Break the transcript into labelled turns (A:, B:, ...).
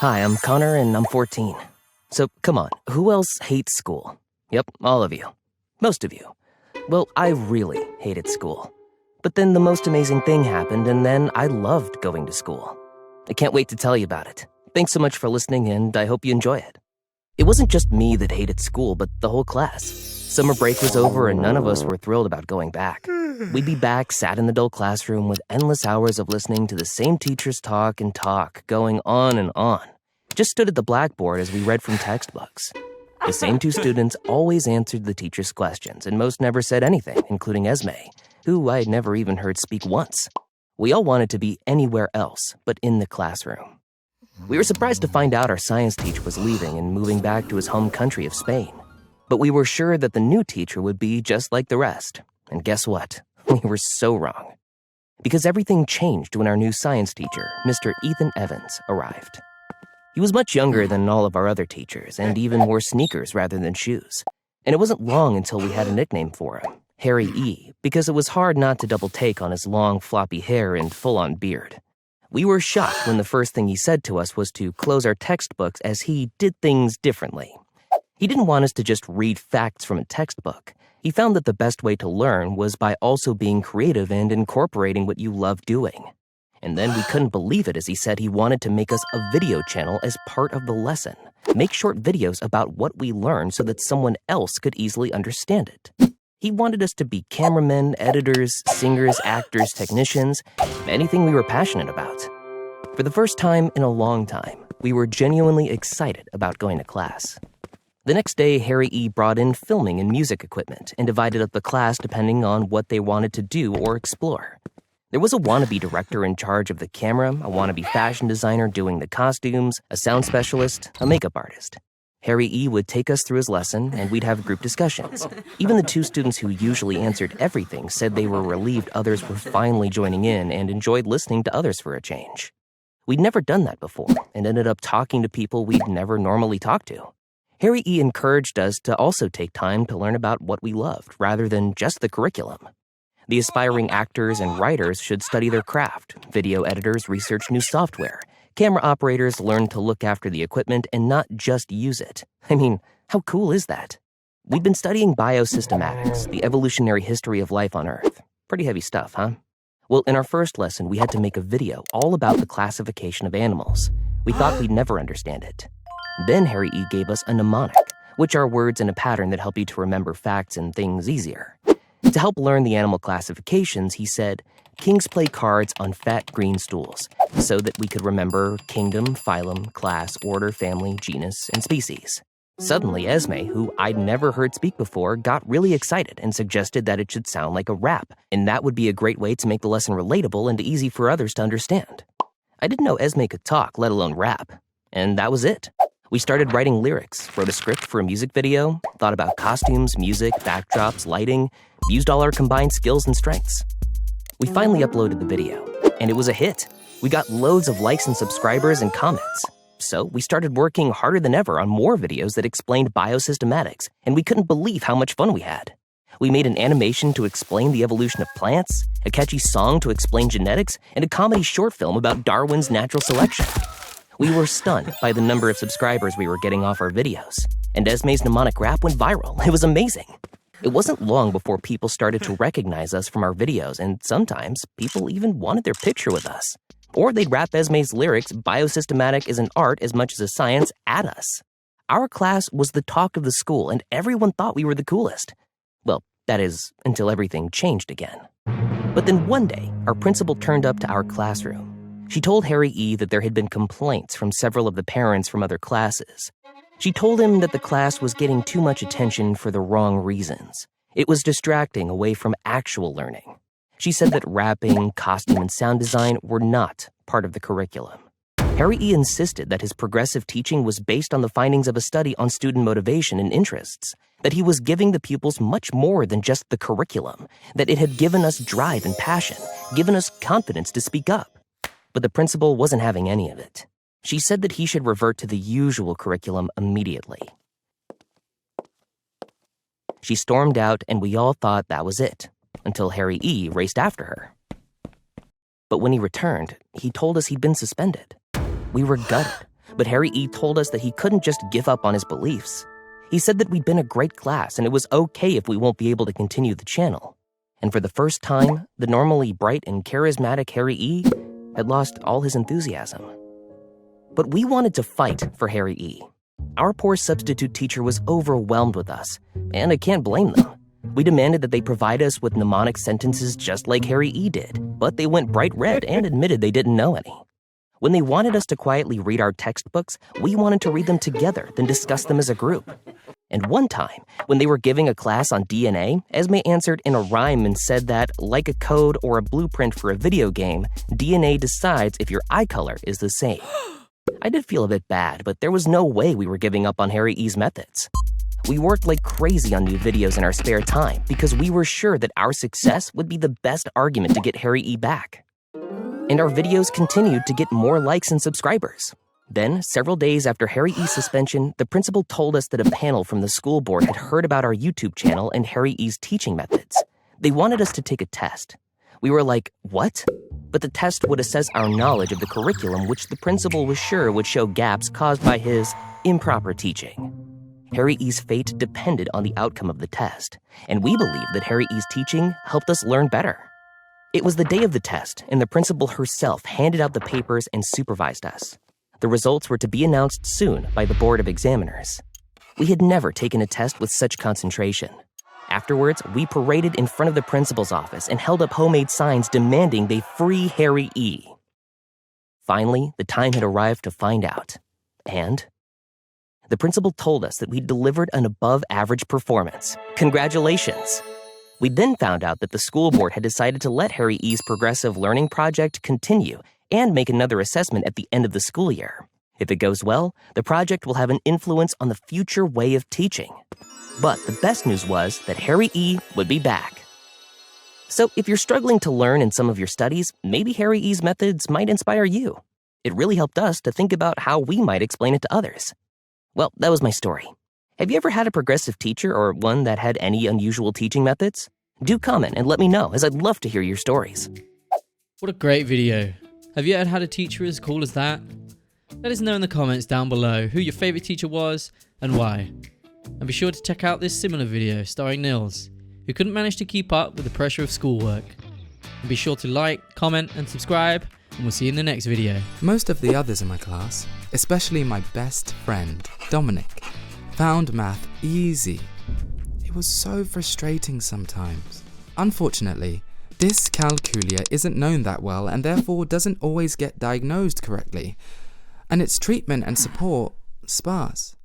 A: Hi, I'm Connor and I'm 14. So come on, who else hates school? Yep, all of you. Most of you. Well, I really hated school. But then the most amazing thing happened, and then I loved going to school. I can't wait to tell you about it. Thanks so much for listening, and I hope you enjoy it. It wasn't just me that hated school, but the whole class. Summer break was over, and none of us were thrilled about going back. We'd be back, sat in the dull classroom with endless hours of listening to the same teachers talk and talk, going on and on. Just stood at the blackboard as we read from textbooks. The same two students always answered the teacher's questions, and most never said anything, including Esme, who I had never even heard speak once. We all wanted to be anywhere else but in the classroom. We were surprised to find out our science teacher was leaving and moving back to his home country of Spain. But we were sure that the new teacher would be just like the rest. And guess what? We were so wrong. Because everything changed when our new science teacher, Mr. Ethan Evans, arrived. He was much younger than all of our other teachers and even wore sneakers rather than shoes. And it wasn't long until we had a nickname for him, Harry E., because it was hard not to double take on his long, floppy hair and full-on beard. We were shocked when the first thing he said to us was to close our textbooks as he did things differently. He didn't want us to just read facts from a textbook. He found that the best way to learn was by also being creative and incorporating what you love doing. And then we couldn't believe it as he said he wanted to make us a video channel as part of the lesson. Make short videos about what we learned so that someone else could easily understand it. He wanted us to be cameramen, editors, singers, actors, technicians, anything we were passionate about. For the first time in a long time, we were genuinely excited about going to class. The next day, Harry E. brought in filming and music equipment and divided up the class depending on what they wanted to do or explore. There was a wannabe director in charge of the camera, a wannabe fashion designer doing the costumes, a sound specialist, a makeup artist. Harry E. would take us through his lesson, and we'd have group discussions. Even the two students who usually answered everything said they were relieved others were finally joining in and enjoyed listening to others for a change. We'd never done that before and ended up talking to people we'd never normally talk to. Harry E. encouraged us to also take time to learn about what we loved rather than just the curriculum. The aspiring actors and writers should study their craft. Video editors research new software. Camera operators learn to look after the equipment and not just use it. I mean, how cool is that? We've been studying biosystematics, the evolutionary history of life on Earth. Pretty heavy stuff, huh? Well, in our first lesson, we had to make a video all about the classification of animals. We thought we'd never understand it. Then Harry E. gave us a mnemonic, which are words in a pattern that help you to remember facts and things easier. To help learn the animal classifications, he said, kings play cards on fat green stools, so that we could remember kingdom, phylum, class, order, family, genus, and species. Suddenly, Esme, who I'd never heard speak before, got really excited and suggested that it should sound like a rap, and that would be a great way to make the lesson relatable and easy for others to understand. I didn't know Esme could talk, let alone rap, and that was it. We started writing lyrics, wrote a script for a music video, thought about costumes, music, backdrops, lighting, used all our combined skills and strengths. We finally uploaded the video, and it was a hit. We got loads of likes and subscribers and comments. So we started working harder than ever on more videos that explained biosystematics, and we couldn't believe how much fun we had. We made an animation to explain the evolution of plants, a catchy song to explain genetics, and a comedy short film about Darwin's natural selection. We were stunned by the number of subscribers we were getting off our videos, and Esme's mnemonic rap went viral. It was amazing. It wasn't long before people started to recognize us from our videos, and sometimes people even wanted their picture with us. Or they'd rap Esme's lyrics, biosystematic is an art as much as a science, at us. Our class was the talk of the school, and everyone thought we were the coolest. Well, that is, until everything changed again. But then one day, our principal turned up to our classroom. She told Harry E. that there had been complaints from several of the parents from other classes. She told him that the class was getting too much attention for the wrong reasons. It was distracting away from actual learning. She said that rapping, costume, and sound design were not part of the curriculum. Harry E. insisted that his progressive teaching was based on the findings of a study on student motivation and interests, that he was giving the pupils much more than just the curriculum, that it had given us drive and passion, given us confidence to speak up. But the principal wasn't having any of it. She said that he should revert to the usual curriculum immediately. She stormed out, and we all thought that was it, until Harry E. raced after her. But when he returned, he told us he'd been suspended. We were gutted. but Harry E. told us that he couldn't just give up on his beliefs. He said that we'd been a great class and it was okay if we won't be able to continue the channel. And for the first time, the normally bright and charismatic Harry E. had lost all his enthusiasm. But we wanted to fight for Harry E. Our poor substitute teacher was overwhelmed with us, and I can't blame them. We demanded that they provide us with mnemonic sentences just like Harry E. did, but they went bright red and admitted they didn't know any. When they wanted us to quietly read our textbooks, we wanted to read them together, then discuss them as a group. And one time, when they were giving a class on DNA, Esme answered in a rhyme and said that, like a code or a blueprint for a video game, DNA decides if your eye color is the same. I did feel a bit bad, but there was no way we were giving up on Harry E.'s methods. We worked like crazy on new videos in our spare time because we were sure that our success would be the best argument to get Harry E. back. And our videos continued to get more likes and subscribers. Then, several days after Harry E.'s suspension, the principal told us that a panel from the school board had heard about our YouTube channel and Harry E.'s teaching methods. They wanted us to take a test. We were like, what? But the test would assess our knowledge of the curriculum, which the principal was sure would show gaps caused by his improper teaching. Harry E.'s fate depended on the outcome of the test, and we believed that Harry E.'s teaching helped us learn better. It was the day of the test, and the principal herself handed out the papers and supervised us. The results were to be announced soon by the Board of Examiners. We had never taken a test with such concentration. Afterwards, we paraded in front of the principal's office and held up homemade signs demanding they free Harry E. Finally, the time had arrived to find out. And the principal told us that we'd delivered an above-average performance. Congratulations! We then found out that the school board had decided to let Harry E.'s progressive learning project continue and make another assessment at the end of the school year. If it goes well, the project will have an influence on the future way of teaching. But the best news was that Harry E. would be back. So if you're struggling to learn in some of your studies, maybe Harry E.'s methods might inspire you. It really helped us to think about how we might explain it to others. Well, that was my story. Have you ever had a progressive teacher or one that had any unusual teaching methods? Do comment and let me know, as I'd love to hear your stories.
B: What a great video. Have you ever had a teacher as cool as that? Let us know in the comments down below who your favourite teacher was and why. And be sure to check out this similar video starring Nils, who couldn't manage to keep up with the pressure of schoolwork. And be sure to like, comment and subscribe, and we'll see you in the next video.
C: Most of the others in my class, especially my best friend, Dominic, found math easy. It was so frustrating sometimes. Unfortunately, dyscalculia isn't known that well and therefore doesn't always get diagnosed correctly, and its treatment and support sparse.